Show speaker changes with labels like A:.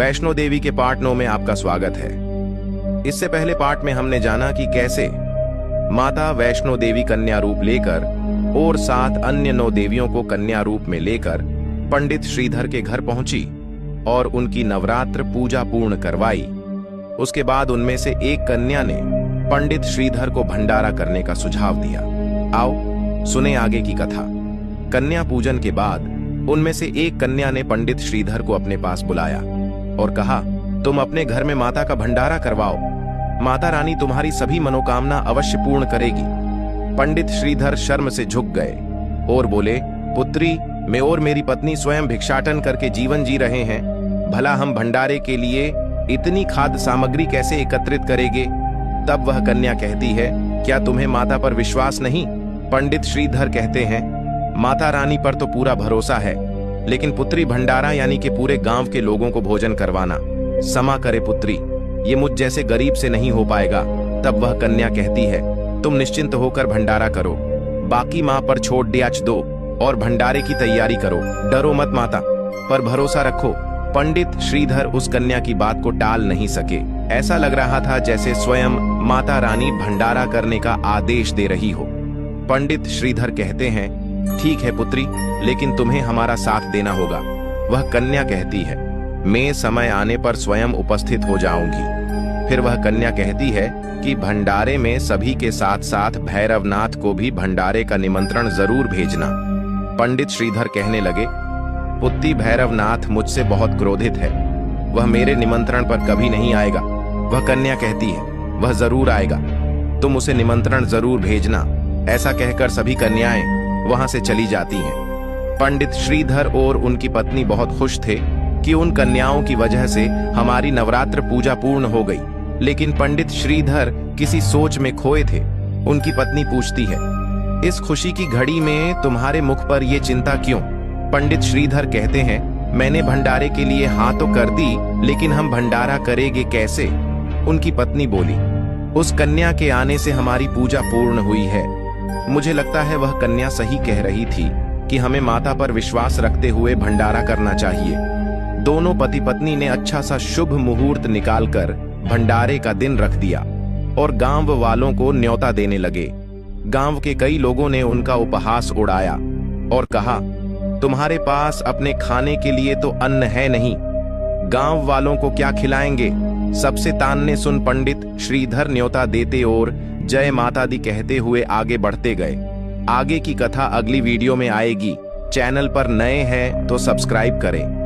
A: वैष्णो देवी के पार्ट 9 में आपका स्वागत है। इससे पहले पार्ट में हमने जाना कि कैसे माता वैष्णो देवी कन्या रूप लेकर और 7 अन्य 9 देवियों को कन्या रूप में लेकर पंडित श्रीधर के घर पहुंची और उनकी नवरात्र पूजा पूर्ण करवाई। उसके बाद उनमें से एक कन्या ने पंडित श्रीधर को भंडारा करने का सुझाव दिया। आओ सुने आगे की कथा। कन्या पूजन के बाद उनमें से एक कन्या ने पंडित श्रीधर को अपने पास बुलाया और कहा, तुम अपने घर में माता का भंडारा करवाओ, माता रानी तुम्हारी सभी मनोकामना अवश्य पूर्ण करेगी। पंडित श्रीधर शर्म से झुक गए और बोले, पुत्री, मैं और मेरी पत्नी स्वयं भिक्षाटन करके जीवन जी रहे हैं, भला हम भंडारे के लिए इतनी खाद्य सामग्री कैसे एकत्रित करेंगे। तब वह कन्या कहती है, क्या तुम्हें माता पर विश्वास नहीं। पंडित श्रीधर कहते हैं, माता रानी पर तो पूरा भरोसा है, लेकिन पुत्री भंडारा यानी कि पूरे गांव के लोगों को भोजन करवाना, क्षमा करे पुत्री, ये मुझ जैसे गरीब से नहीं हो पाएगा। तब वह कन्या कहती है, तुम निश्चिंत होकर भंडारा करो, बाकी माँ पर छोड़ दियाच दो और भंडारे की तैयारी करो, डरो मत, माता पर भरोसा रखो। पंडित श्रीधर उस कन्या की बात को टाल नहीं सके। ऐसा लग रहा था जैसे स्वयं माता रानी भंडारा करने का आदेश दे रही हो। पंडित श्रीधर कहते हैं, ठीक है पुत्री, लेकिन तुम्हें हमारा साथ देना होगा। वह कन्या कहती है, मैं समय आने पर स्वयं उपस्थित हो जाऊंगी। फिर वह कन्या कहती है कि भंडारे में सभी के साथ साथ भैरवनाथ को भी भंडारे का निमंत्रण जरूर भेजना। पंडित श्रीधर कहने लगे, पुत्री, भैरवनाथ मुझसे बहुत क्रोधित है, वह मेरे निमंत्रण पर कभी नहीं आएगा। वह कन्या कहती है, वह जरूर आएगा, तुम उसे निमंत्रण जरूर भेजना। ऐसा कहकर सभी कन्याएं वहां से चली जाती हैं। पंडित श्रीधर और उनकी पत्नी बहुत खुश थे कि उन कन्याओं की वजह से हमारी नवरात्र पूजा पूर्ण हो गई। लेकिन पंडित श्रीधर किसी सोच में खोए थे। उनकी पत्नी पूछती है, इस खुशी की घड़ी में तुम्हारे मुख पर यह चिंता क्यों। पंडित श्रीधर कहते हैं, मैंने भंडारे के लिए हाँ तो कर दी, लेकिन हम भंडारा करेंगे कैसे। उनकी पत्नी बोली, उस कन्या के आने से हमारी पूजा पूर्ण हुई है। मुझे लगता है वह कन्या सही कह रही थी कि हमें माता पर विश्वास रखते हुए भंडारा करना चाहिए। दोनों पति पत्नी ने अच्छा सा शुभ मुहूर्त निकालकर भंडारे का दिन रख दिया और गांव वालों को न्योता देने लगे। गांव के कई लोगों ने उनका उपहास उड़ाया और कहा, तुम्हारे पास अपने खाने के लिए तो अन्न है नहीं, गांव वालों को क्या खिलाएंगे। सबसे तान्ने सुन पंडित श्रीधर न्योता देते और जय माता दी कहते हुए आगे बढ़ते गए। आगे की कथा अगली वीडियो में आएगी। चैनल पर नए हैं तो सब्सक्राइब करें।